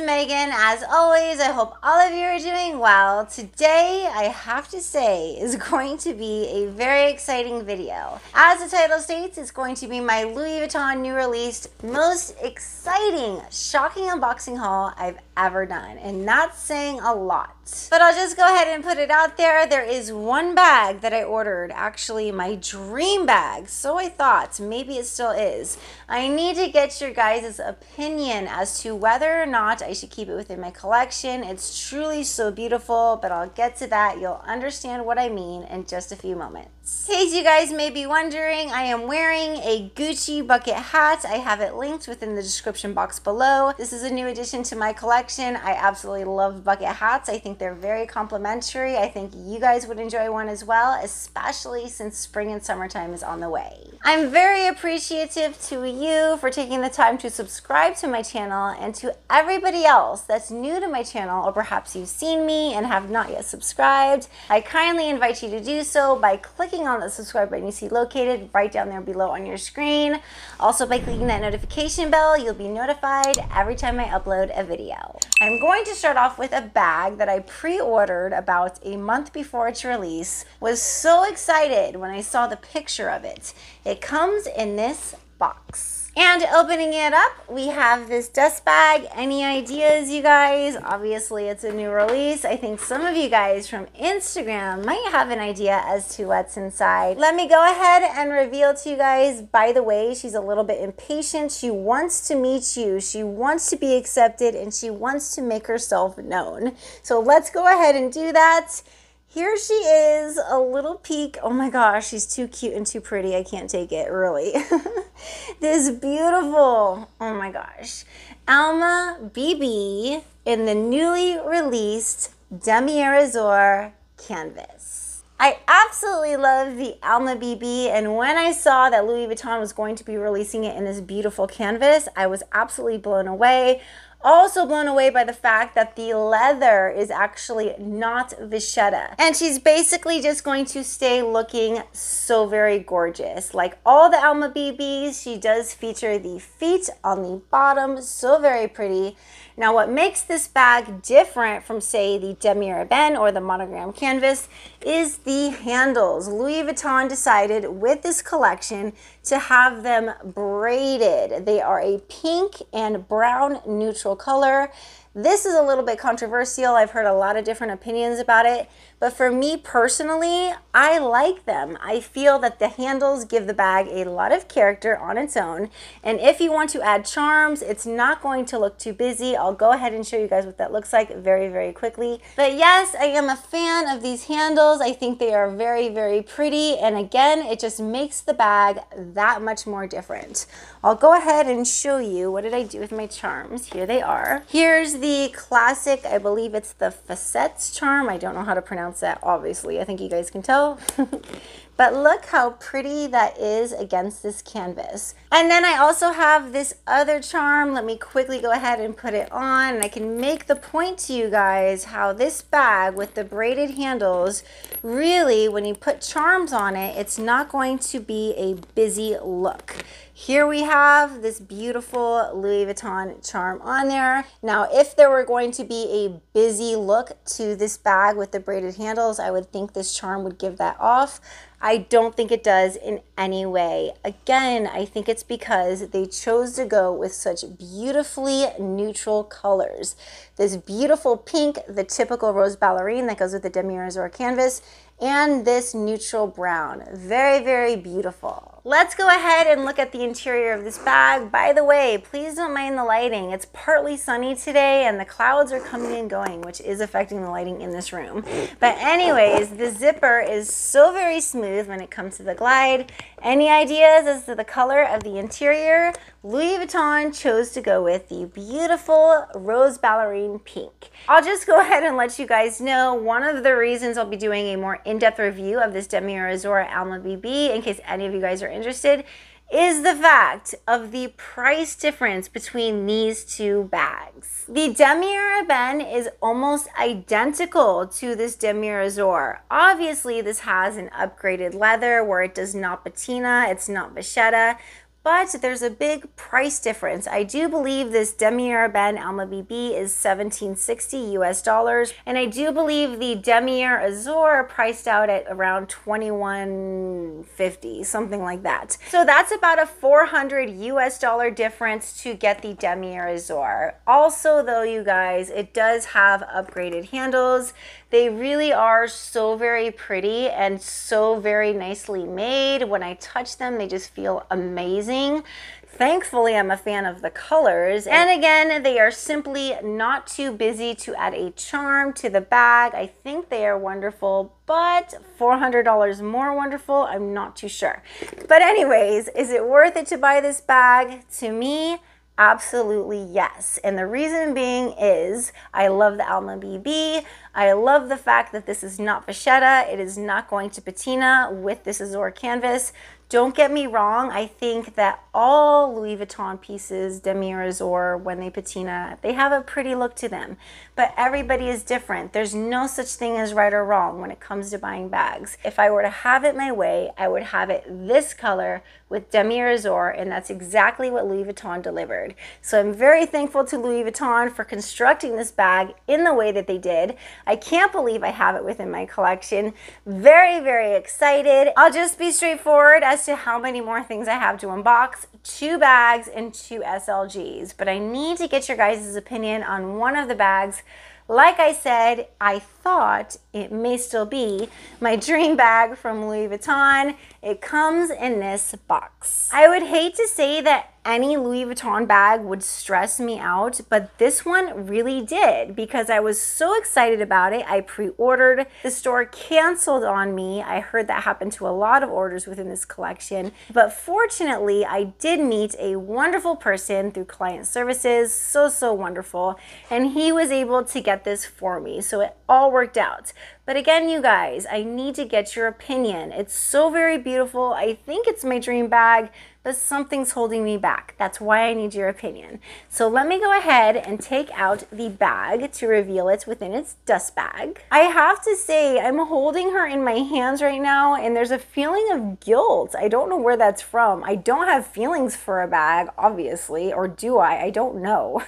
Megan. As always, I hope all of you are doing well. Today, I have to say, is going to be a very exciting video. As the title states, it's going to be my Louis Vuitton new released, most exciting, shocking unboxing haul I've ever done. And that's saying a lot. But I'll just go ahead and put it out there. There is one bag that I ordered, actually my dream bag. So I thought, maybe it still is. I need to get your guys' opinion as to whether or not I should keep it within my collection. It's truly so beautiful, but I'll get to that. You'll understand what I mean in just a few moments. In case you guys may be wondering, I am wearing a Gucci bucket hat. I have it linked within the description box below. This is a new addition to my collection. I absolutely love bucket hats. I think they're very complimentary. I think you guys would enjoy one as well, especially since spring and summertime is on the way. I'm very appreciative to you for taking the time to subscribe to my channel, and to everybody else that's new to my channel, or perhaps you've seen me and have not yet subscribed. I kindly invite you to do so by clicking on the subscribe button you see located right down there below on your screen. Also, by clicking that notification bell, you'll be notified every time I upload a video. I'm going to start off with a bag that I pre-ordered about a month before its release. Was so excited when I saw the picture of it. It comes in this box. And opening it up, we have this dust bag. Any ideas, you guys? Obviously, it's a new release. I think some of you guys from Instagram might have an idea as to what's inside. Let me go ahead and reveal to you guys. By the way, she's a little bit impatient. She wants to meet you. She wants to be accepted, and she wants to make herself known. So let's go ahead and do that. Here she is, a little peek. Oh my gosh, she's too cute and too pretty. I can't take it, really. This beautiful, oh my gosh, Alma BB in the newly released Damier Azur canvas. I absolutely love the Alma BB, and when I saw that Louis Vuitton was going to be releasing it in this beautiful canvas, I was absolutely blown away. Also blown away by the fact that the leather is actually not vachetta. And she's basically just going to stay looking so very gorgeous. Like all the Alma BBs, she does feature the feet on the bottom, so very pretty. Now what makes this bag different from, say, the Damier Ebene or the monogram canvas is the handles. Louis Vuitton decided with this collection to have them braided. They are a pink and brown neutral color. This is a little bit controversial. I've heard a lot of different opinions about it, but for me personally, I like them. I feel that the handles give the bag a lot of character on its own, and if you want to add charms, it's not going to look too busy. I'll go ahead and show you guys what that looks like very, very quickly. But yes, I am a fan of these handles. I think they are very, very pretty, and again, it just makes the bag that much more different. I'll go ahead and show you what did I do with my charms. Here they are. Here's the classic, I believe it's the facets charm. I don't know how to pronounce that, obviously. I think you guys can tell. But look how pretty that is against this canvas. And then I also have this other charm. Let me quickly go ahead and put it on. And I can make the point to you guys how this bag with the braided handles, really, when you put charms on it, it's not going to be a busy look. Here we have this beautiful Louis Vuitton charm on there. Now, if there were going to be a busy look to this bag with the braided handles, I would think this charm would give that off. I don't think it does in any way. Again, I think it's because they chose to go with such beautifully neutral colors. This beautiful pink, the typical rose ballerine that goes with the Damier Azur canvas, and this neutral brown. Very, very beautiful. Let's go ahead and look at the interior of this bag. By the way, please don't mind the lighting. It's partly sunny today and the clouds are coming and going, which is affecting the lighting in this room. But anyways, the zipper is so very smooth when it comes to the glide. Any ideas as to the color of the interior? Louis Vuitton chose to go with the beautiful rose ballerine pink. I'll just go ahead and let you guys know one of the reasons I'll be doing a more in-depth review of this Damier Azur Alma BB, in case any of you guys are interested, is the fact of the price difference between these two bags. The Damier Ebene is almost identical to this Damier Azur. Obviously, this has an upgraded leather where it does not patina, it's not vachetta, but there's a big price difference. I do believe this Damier Ebene Alma BB is $1760 US, and I do believe the Damier Azur priced out at around $2150, something like that. So that's about a $400 US difference to get the Damier Azur. Also though, you guys, it does have upgraded handles. They really are so very pretty and so very nicely made. When I touch them, they just feel amazing. Thankfully, I'm a fan of the colors. And again, they are simply not too busy to add a charm to the bag. I think they are wonderful, but $400 more wonderful, I'm not too sure. But anyways, is it worth it to buy this bag? To me, absolutely yes. And the reason being is I love the Alma BB. I love the fact that this is not vachetta. It is not going to patina with this Azur canvas. Don't get me wrong, I think that all Louis Vuitton pieces, Damier Azur, when they patina, they have a pretty look to them. But everybody is different. There's no such thing as right or wrong when it comes to buying bags. If I were to have it my way, I would have it this color with Damier Azur, and that's exactly what Louis Vuitton delivered. So I'm very thankful to Louis Vuitton for constructing this bag in the way that they did. I can't believe I have it within my collection. Very, very excited. I'll just be straightforward as to how many more things I have to unbox. 2 bags and 2 SLGs, but I need to get your guys' opinion on one of the bags. Like I said, I thought it may still be my dream bag from Louis Vuitton. It comes in this box. I would hate to say that any Louis Vuitton bag would stress me out, but this one really did because I was so excited about it. I pre-ordered. The store canceled on me. I heard that happened to a lot of orders within this collection, but fortunately I did meet a wonderful person through client services, so wonderful, and he was able to get this for me, so it all worked out. But again, you guys, I need to get your opinion. It's so very beautiful. I think it's my dream bag, but something's holding me back. That's why I need your opinion. So let me go ahead and take out the bag to reveal it within its dust bag. I have to say, I'm holding her in my hands right now, and there's a feeling of guilt. I don't know where that's from. I don't have feelings for a bag, obviously, or do I? I don't know.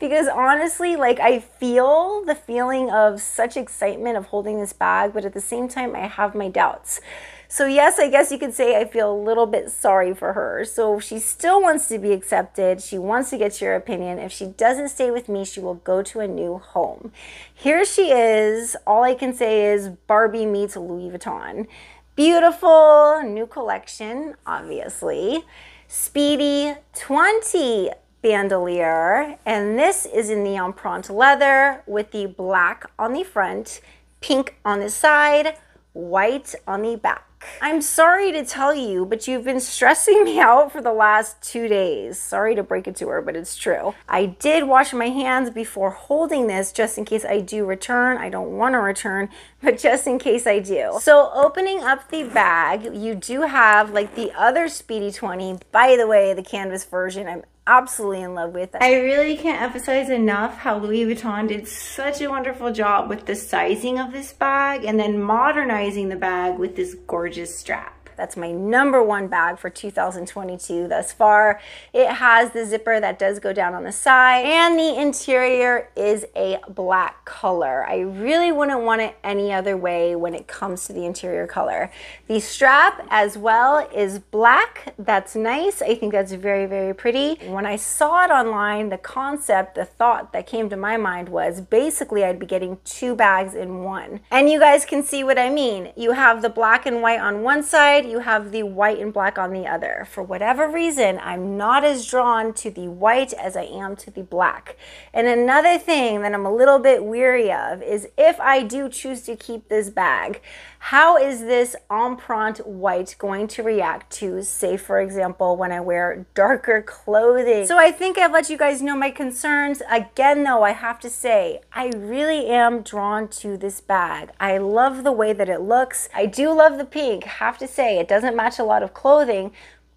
Because honestly, like, I feel the feeling of such excitement of holding this bag, but at the same time, I have my doubts. So yes, I guess you could say I feel a little bit sorry for her. So she still wants to be accepted. She wants to get your opinion. If she doesn't stay with me, she will go to a new home. Here she is. All I can say is Barbie meets Louis Vuitton. Beautiful new collection, obviously. Speedy 20 bandolier, and this is in the empreinte leather with the black on the front, pink on the side, white on the back. I'm sorry to tell you, but you've been stressing me out for the last 2 days. Sorry to break it to her, but it's true. I did wash my hands before holding this just in case I do return. I don't want to return, but just in case I do. So opening up the bag, you do have like the other Speedy 20. By the way, the canvas version, I'm absolutely in love with. I really can't emphasize enough how Louis Vuitton did such a wonderful job with the sizing of this bag and then modernizing the bag with this gorgeous strap. That's my #1 bag for 2022 thus far. It has the zipper that does go down on the side, and the interior is a black color. I really wouldn't want it any other way when it comes to the interior color. The strap as well is black. That's nice. I think that's very, very pretty. When I saw it online, the concept, the thought that came to my mind was basically I'd be getting 2 bags in one. And you guys can see what I mean. You have the black and white on one side, you have the white and black on the other. For whatever reason, I'm not as drawn to the white as I am to the black. And another thing that I'm a little bit weary of is if I do choose to keep this bag, how is this empreinte white going to react to, say, for example, when I wear darker clothing? So I think I've let you guys know my concerns. Again, though, I have to say, I really am drawn to this bag. I love the way that it looks. I do love the pink, have to say. It doesn't match a lot of clothing,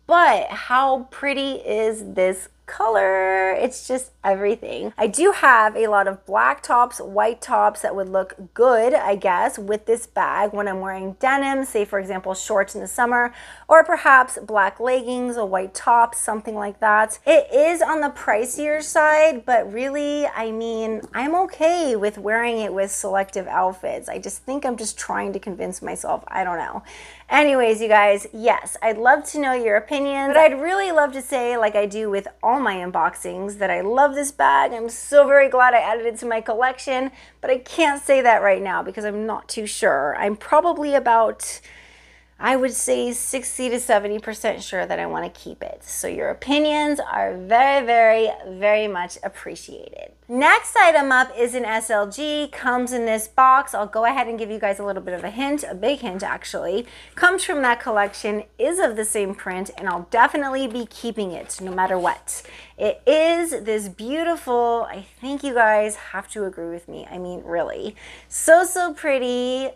but how pretty is this color. It's just everything. I do have a lot of black tops, white tops that would look good, I guess, with this bag when I'm wearing denim, say for example shorts in the summer, or perhaps black leggings, a white top, something like that. It is on the pricier side, but really, I mean, I'm okay with wearing it with selective outfits. I just think I'm just trying to convince myself. I don't know. Anyways, you guys, yes, I'd love to know your opinion, but I'd really love to say, like I do with all my unboxings, that I love this bag. I'm so very glad I added it to my collection, but I can't say that right now because I'm not too sure. I'm probably about, I would say 60 to 70% sure that I want to keep it. So your opinions are very, very, very much appreciated. Next item up is an SLG, comes in this box. I'll go ahead and give you guys a little bit of a hint, a big hint actually. Comes from that collection, is of the same print, and I'll definitely be keeping it no matter what. It is this beautiful, I think you guys have to agree with me. I mean, really, so, so pretty.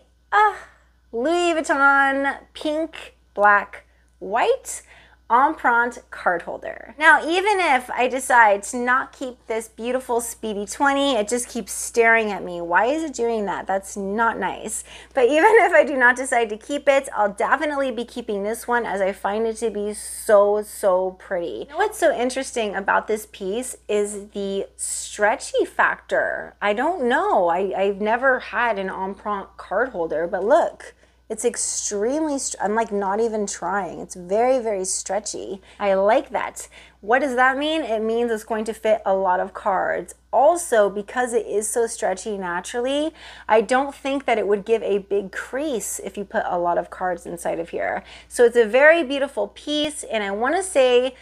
Louis Vuitton pink, black, white Empreinte card holder. Now, even if I decide to not keep this beautiful Speedy 20, it just keeps staring at me. Why is it doing that? That's not nice. But even if I do not decide to keep it, I'll definitely be keeping this one as I find it to be so, so pretty. You know what's so interesting about this piece is the stretchy factor. I don't know. I've never had an Empreinte card holder, but look. It's extremely, I'm like not even trying. It's very, very stretchy. I like that. What does that mean? It means it's going to fit a lot of cards. Also, because it is so stretchy naturally, I don't think that it would give a big crease if you put a lot of cards inside of here. So it's a very beautiful piece, and I want to say,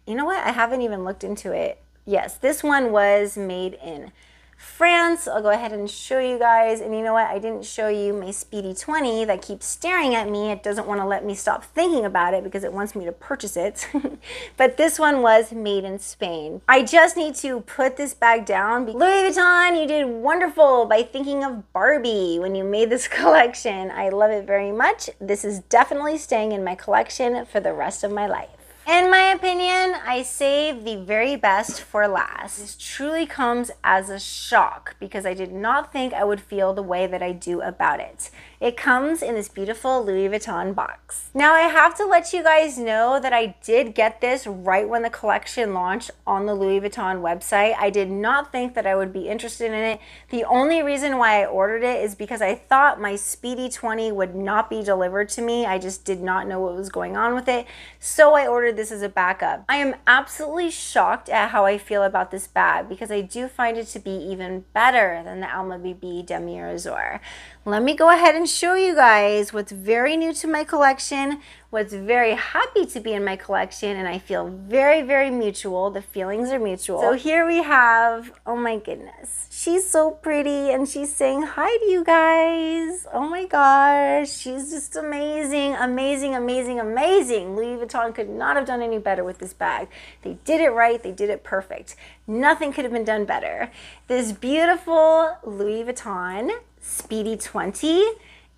you know what? I haven't even looked into it. Yes, this one was made in France. I'll go ahead and show you guys. And you know what? I didn't show you my Speedy 20 that keeps staring at me. It doesn't want to let me stop thinking about it because it wants me to purchase it. But this one was made in Spain. I just need to put this bag down. Louis Vuitton, you did wonderful by thinking of Barbie when you made this collection. I love it very much. This is definitely staying in my collection for the rest of my life. In my opinion, I saved the very best for last. This truly comes as a shock because I did not think I would feel the way that I do about it. It comes in this beautiful Louis Vuitton box. Now I have to let you guys know that I did get this right when the collection launched on the Louis Vuitton website. I did not think that I would be interested in it. The only reason why I ordered it is because I thought my Speedy 20 would not be delivered to me. I just did not know what was going on with it. So I ordered this as a backup. I am absolutely shocked at how I feel about this bag because I do find it to be even better than the Alma BB Demi Azur. Let me go ahead and show you guys what's very new to my collection, what's very happy to be in my collection, and I feel very, very mutual. The feelings are mutual. So here we have, oh my goodness, she's so pretty and she's saying hi to you guys. Oh my gosh, she's just amazing, amazing, amazing, amazing. Louis Vuitton could not have done any better with this bag. They did it right, they did it perfect. Nothing could have been done better. This beautiful Louis Vuitton Speedy 20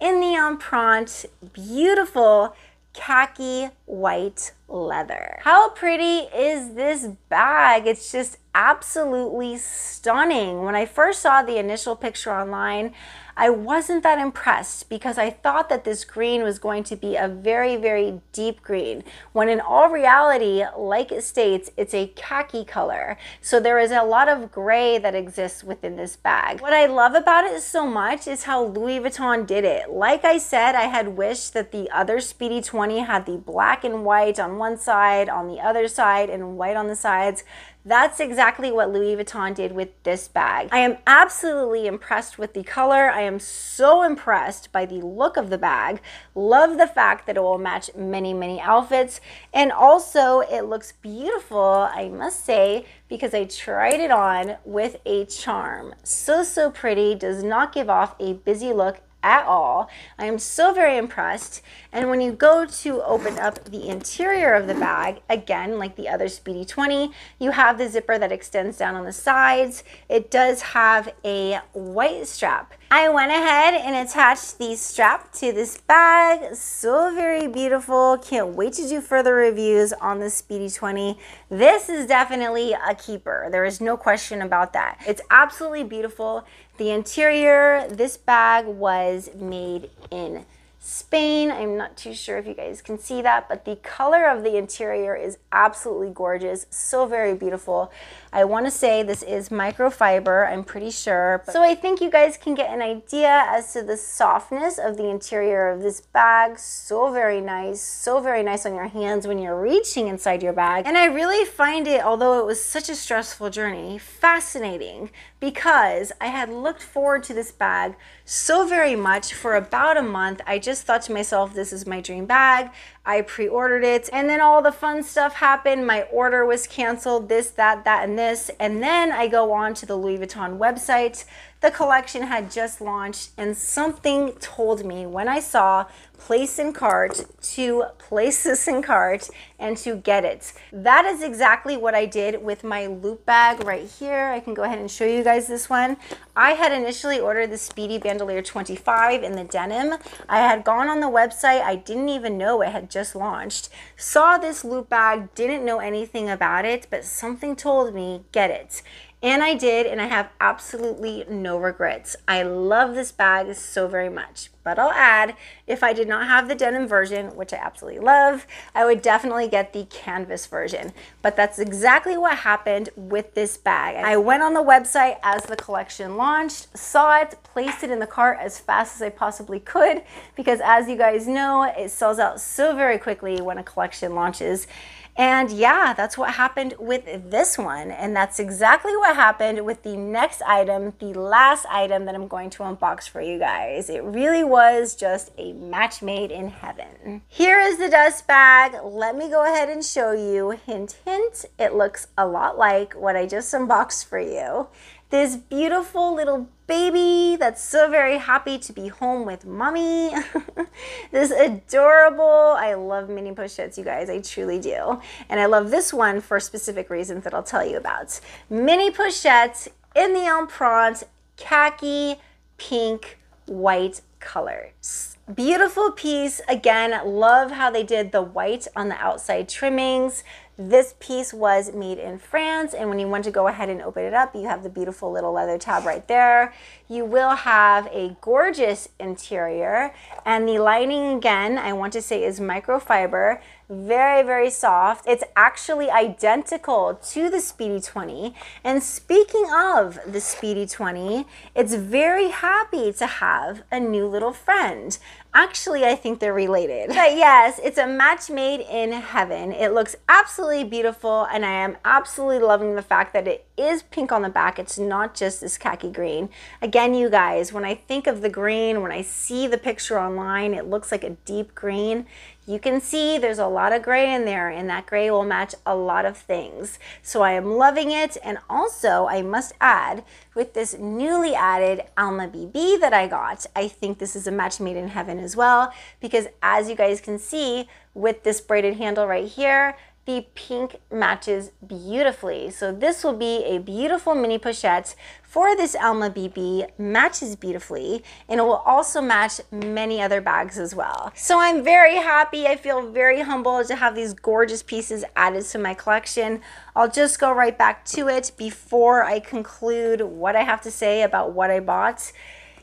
in the Empreinte, beautiful khaki white leather. How pretty is this bag? It's just absolutely stunning. When I first saw the initial picture online, I wasn't that impressed because I thought that this green was going to be a very, very deep green, when in all reality, like it states, it's a khaki color. So there is a lot of gray that exists within this bag. What I love about it so much is how Louis Vuitton did it. Like I said, I had wished that the other Speedy 20 had the black and white on one side, on the other side, and white on the sides. That's exactly what Louis Vuitton did with this bag. I am absolutely impressed with the color. I am so impressed by the look of the bag. Love the fact that it will match many, many outfits. And also it looks beautiful, I must say, because I tried it on with a charm. So, so pretty, does not give off a busy look at all. I am so very impressed. And when you go to open up the interior of the bag, again, like the other Speedy 20, you have the zipper that extends down on the sides. It does have a white strap. I went ahead and attached the strap to this bag. So very beautiful. Can't wait to do further reviews on the Speedy 20. This is definitely a keeper. There is no question about that. It's absolutely beautiful. The interior, this bag was made in Spain. I'm not too sure if you guys can see that, but the color of the interior is absolutely gorgeous. So very beautiful. I want to say this is microfiber, I'm pretty sure. So I think you guys can get an idea as to the softness of the interior of this bag. So very nice on your hands when you're reaching inside your bag. And I really find it, although it was such a stressful journey, fascinating, because I had looked forward to this bag so very much for about a month. I just thought to myself, this is my dream bag. I pre-ordered it, and then all the fun stuff happened. My order was canceled, this, that, and this. And then I go on to the Louis Vuitton website. The collection had just launched, and something told me when I saw place in cart to place this in cart and to get it. That is exactly what I did with my loop bag right here. I can go ahead and show you guys this one. I had initially ordered the Speedy Bandolier 25 in the denim. I had gone on the website. I didn't even know it had just launched. Saw this loop bag, didn't know anything about it, but something told me, get it. And I did, and I have absolutely no regrets. I love this bag so very much. But I'll add, if I did not have the denim version, which I absolutely love, I would definitely get the canvas version. But that's exactly what happened with this bag. I went on the website as the collection launched, saw it, placed it in the cart as fast as I possibly could, because as you guys know, it sells out so very quickly when a collection launches. And yeah, that's what happened with this one. And that's exactly what happened with the next item, the last item that I'm going to unbox for you guys. It really was just a match made in heaven. Here is the dust bag. Let me go ahead and show you. Hint, hint, it looks a lot like what I just unboxed for you. This beautiful little baby that's so very happy to be home with mommy. This adorable, I love mini pochettes, you guys, I truly do. And I love this one for specific reasons that I'll tell you about. Mini pochettes in the Empreinte khaki, pink, white colors. Beautiful piece. Again, love how they did the white on the outside trimmings. This piece was made in France, and when you want to go ahead and open it up, you have the beautiful little leather tab right there. You will have a gorgeous interior, and the lining, again, I want to say is microfiber. Very, very soft. It's actually identical to the Speedy 20. And speaking of the Speedy 20, it's very happy to have a new little friend. Actually, I think they're related. But yes, it's a match made in heaven. It looks absolutely beautiful, and I am absolutely loving the fact that it is pink on the back. It's not just this khaki green. Again, you guys, when I think of the green, when I see the picture online, it looks like a deep green. You can see there's a lot of gray in there, and that gray will match a lot of things. So I am loving it. And also, I must add, with this newly added Alma BB that I got, I think this is a match made in heaven as well, because as you guys can see with this braided handle right here, the pink matches beautifully. So this will be a beautiful mini pochette for this Alma BB, matches beautifully, and it will also match many other bags as well. So I'm very happy. I feel very humbled to have these gorgeous pieces added to my collection. I'll just go right back to it before I conclude what I have to say about what I bought.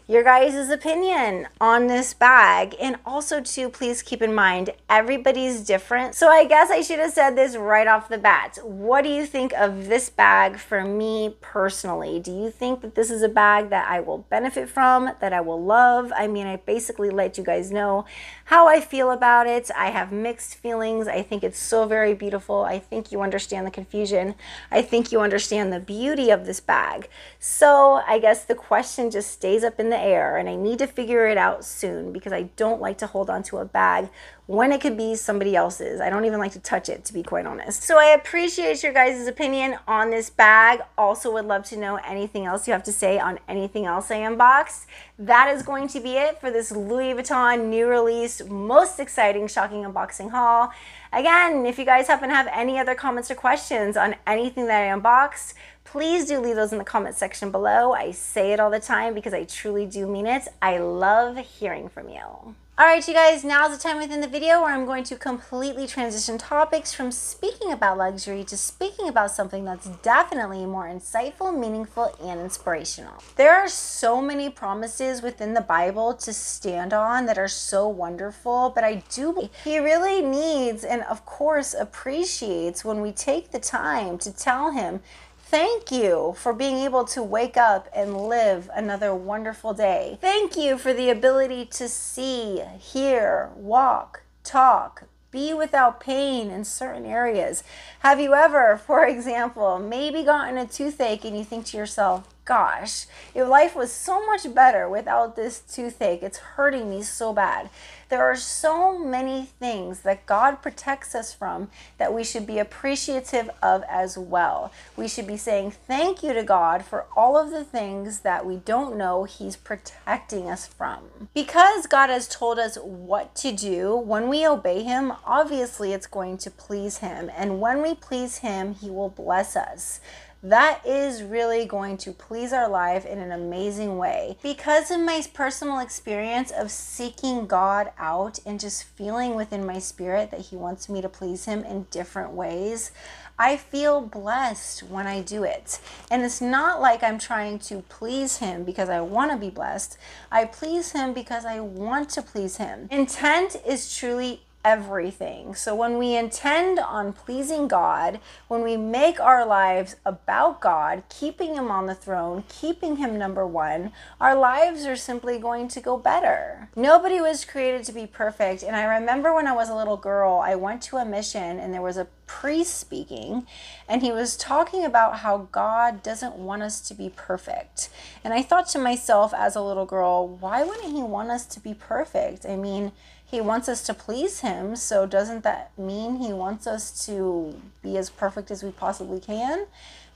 Your guys' opinion on this bag, and also too, please keep in mind, everybody's different. So I guess I should have said this right off the bat. What do you think of this bag for me personally? Do you think that this is a bag that I will benefit from, that I will love? I mean, I basically let you guys know how I feel about it. I have mixed feelings. I think it's so very beautiful. I think you understand the confusion. I think you understand the beauty of this bag. So I guess the question just stays up in the air, and I need to figure it out soon, because I don't like to hold on to a bag when it could be somebody else's. I don't even like to touch it, to be quite honest. So I appreciate your guys' opinion on this bag. Also would love to know anything else you have to say on anything else I unboxed. That is going to be it for this Louis Vuitton new release, most exciting, shocking unboxing haul. Again, if you guys happen to have any other comments or questions on anything that I unboxed, please do leave those in the comment section below. I say it all the time because I truly do mean it. I love hearing from you. All right, you guys, now's the time within the video where I'm going to completely transition topics from speaking about luxury to speaking about something that's definitely more insightful, meaningful, and inspirational. There are so many promises within the Bible to stand on that are so wonderful, but I do believe he really needs and of course appreciates when we take the time to tell him, thank you for being able to wake up and live another wonderful day. Thank you for the ability to see, hear, walk, talk, be without pain in certain areas. Have you ever, for example, maybe gotten a toothache and you think to yourself, gosh, if life was so much better without this toothache, it's hurting me so bad. There are so many things that God protects us from that we should be appreciative of as well. We should be saying thank you to God for all of the things that we don't know He's protecting us from. Because God has told us what to do, when we obey Him, obviously it's going to please Him. And when we please Him, He will bless us. That is really going to please our life in an amazing way. Because of my personal experience of seeking God out and just feeling within my spirit that He wants me to please Him in different ways, I feel blessed when I do it. And it's not like I'm trying to please Him because I want to be blessed. I please Him because I want to please Him. Intent is truly everything. So when we intend on pleasing God, when we make our lives about God, keeping Him on the throne, keeping Him number one, our lives are simply going to go better. Nobody was created to be perfect. And I remember when I was a little girl, I went to a mission and there was a priest speaking, and he was talking about how God doesn't want us to be perfect. And I thought to myself as a little girl, why wouldn't He want us to be perfect? I mean, He wants us to please Him, so doesn't that mean He wants us to be as perfect as we possibly can?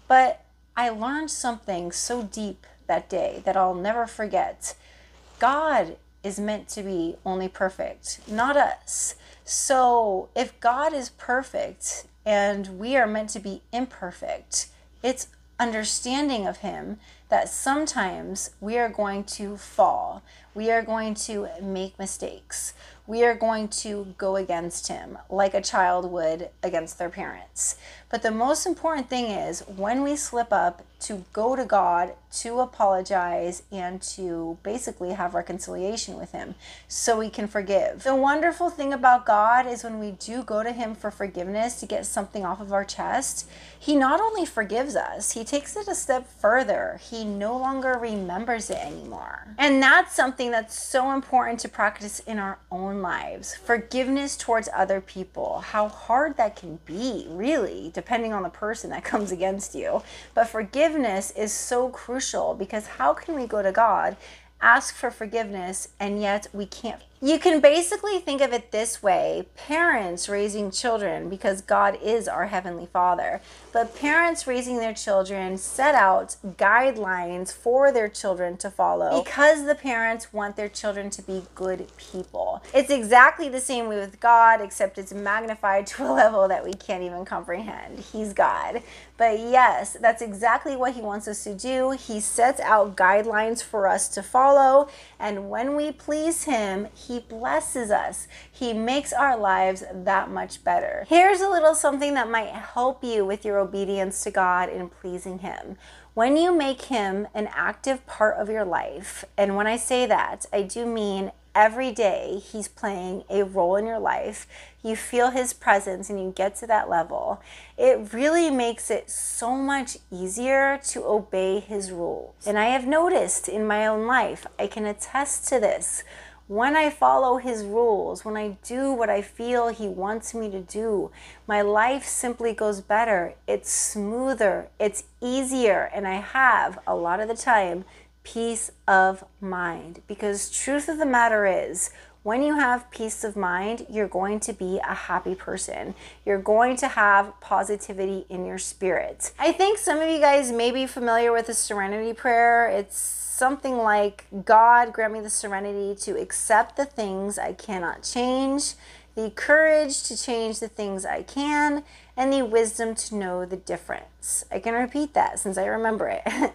But I learned something so deep that day that I'll never forget. God is meant to be only perfect, not us. So if God is perfect and we are meant to be imperfect, it's understanding of Him that sometimes we are going to fall. We are going to make mistakes. We are going to go against Him like a child would against their parents. But the most important thing is when we slip up, to go to God, to apologize, and to basically have reconciliation with Him so we can forgive. The wonderful thing about God is when we do go to Him for forgiveness to get something off of our chest, He not only forgives us, He takes it a step further. He no longer remembers it anymore. And that's something that's so important to practice in our own lives. Forgiveness towards other people. How hard that can be, really, depending on the person that comes against you. But forgiveness is so crucial, because how can we go to God, ask for forgiveness, and yet we can't? You can basically think of it this way: parents raising children, because God is our Heavenly Father, but parents raising their children set out guidelines for their children to follow because the parents want their children to be good people. It's exactly the same way with God, except it's magnified to a level that we can't even comprehend. He's God. But yes, that's exactly what He wants us to do. He sets out guidelines for us to follow, and when we please Him, He blesses us. He makes our lives that much better. Here's a little something that might help you with your obedience to God in pleasing Him. When you make Him an active part of your life, and when I say that, I do mean every day He's playing a role in your life, you feel His presence and you get to that level, it really makes it so much easier to obey His rules. And I have noticed in my own life, I can attest to this, when I follow His rules, when I do what I feel He wants me to do, my life simply goes better. It's smoother, it's easier, and I have, a lot of the time, peace of mind. Because truth of the matter is, when you have peace of mind, you're going to be a happy person. You're going to have positivity in your spirit. I think some of you guys may be familiar with the Serenity Prayer. It's something like, God, grant me the serenity to accept the things I cannot change, the courage to change the things I can, and the wisdom to know the difference. I can repeat that since I remember it.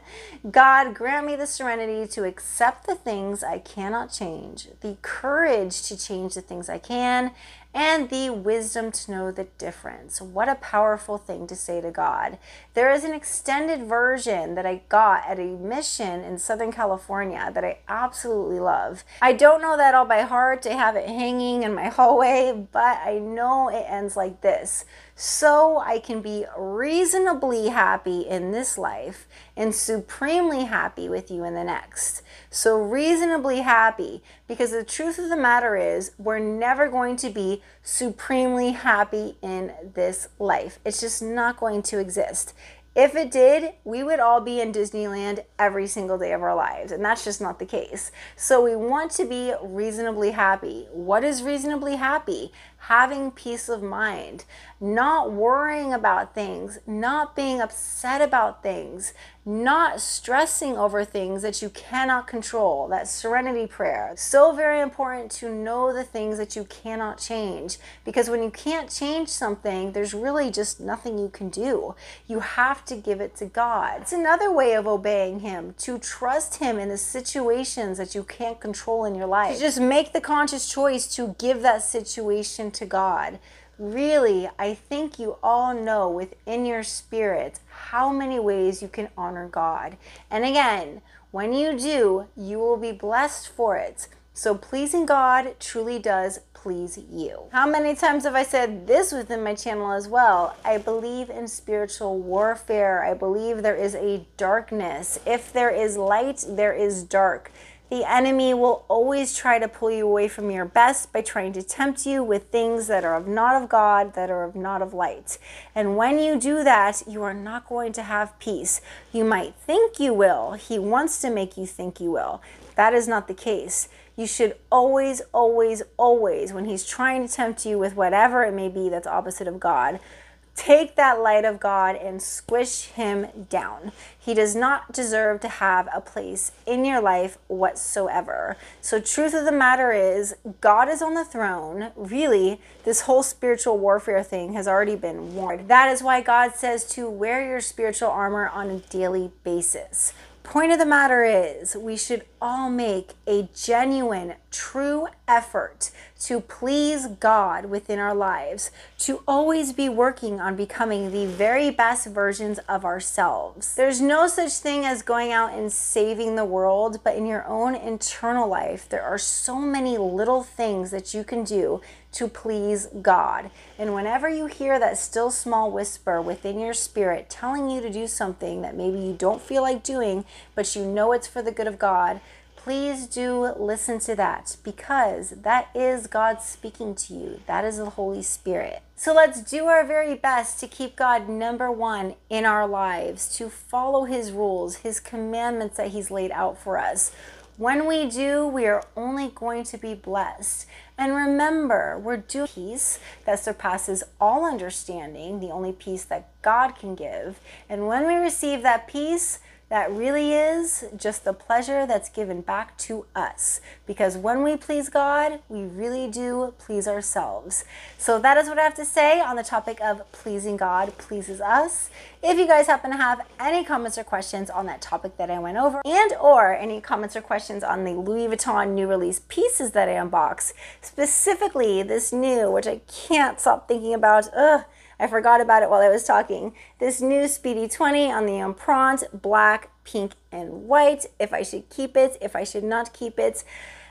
God, grant me the serenity to accept the things I cannot change, the courage to change the things I can, and the wisdom to know the difference. What a powerful thing to say to God. There is an extended version that I got at a mission in Southern California that I absolutely love. I don't know that all by heart. I have it hanging in my hallway, but I know it ends like this. So I can be reasonably happy in this life and supremely happy with you in the next. So reasonably happy, because the truth of the matter is we're never going to be supremely happy in this life. It's just not going to exist. If it did, we would all be in Disneyland every single day of our lives, and that's just not the case. So we want to be reasonably happy. What is reasonably happy? Having peace of mind, not worrying about things, not being upset about things, not stressing over things that you cannot control. That serenity prayer. So very important to know the things that you cannot change, because when you can't change something, there's really just nothing you can do. You have to give it to God. It's another way of obeying Him, to trust Him in the situations that you can't control in your life. To just make the conscious choice to give that situation to God. Really, I think you all know within your spirit how many ways you can honor God. And again, when you do, you will be blessed for it. So pleasing God truly does please you. How many times have I said this within my channel as well? I believe in spiritual warfare. I believe there is a darkness. If there is light, there is dark. The enemy will always try to pull you away from your best by trying to tempt you with things that are not of God, that are not of light. And when you do that, you are not going to have peace. You might think you will. He wants to make you think you will. That is not the case. You should always, always, always, when he's trying to tempt you with whatever it may be that's opposite of God, take that light of God and squish him down. He does not deserve to have a place in your life whatsoever. So truth of the matter is, God is on the throne. Really, this whole spiritual warfare thing has already been warned. That is why God says to wear your spiritual armor on a daily basis. Point of the matter is, we should all make a genuine, true effort to please God within our lives, to always be working on becoming the very best versions of ourselves. There's no such thing as going out and saving the world, but in your own internal life, there are so many little things that you can do to please God. And whenever you hear that still small whisper within your spirit telling you to do something that maybe you don't feel like doing, but you know it's for the good of God, please do listen to that, because that is God speaking to you. That is the Holy Spirit. So let's do our very best to keep God number one in our lives, to follow his rules, his commandments that he's laid out for us. When we do, we are only going to be blessed. And remember, we're doing peace that surpasses all understanding, the only peace that God can give. And when we receive that peace, that really is just the pleasure that's given back to us. Because when we please God, we really do please ourselves. So that is what I have to say on the topic of pleasing God pleases us. If you guys happen to have any comments or questions on that topic that I went over, and or any comments or questions on the Louis Vuitton new release pieces that I unboxed, specifically this new, which I can't stop thinking about, I forgot about it while I was talking. This new Speedy 20 on the Empreinte, black, pink, and white. If I should keep it, if I should not keep it.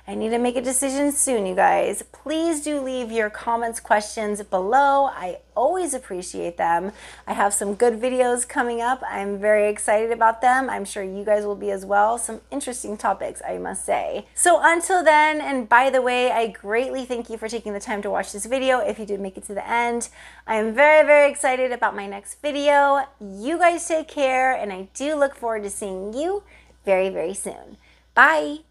I need to make a decision soon, you guys. Please do leave your comments, questions below. I always appreciate them. I have some good videos coming up. I'm very excited about them. I'm sure you guys will be as well. Some interesting topics, I must say. So until then, and by the way, I greatly thank you for taking the time to watch this video if you did make it to the end. I am very, very excited about my next video. You guys take care, and I do look forward to seeing you very, very soon. Bye!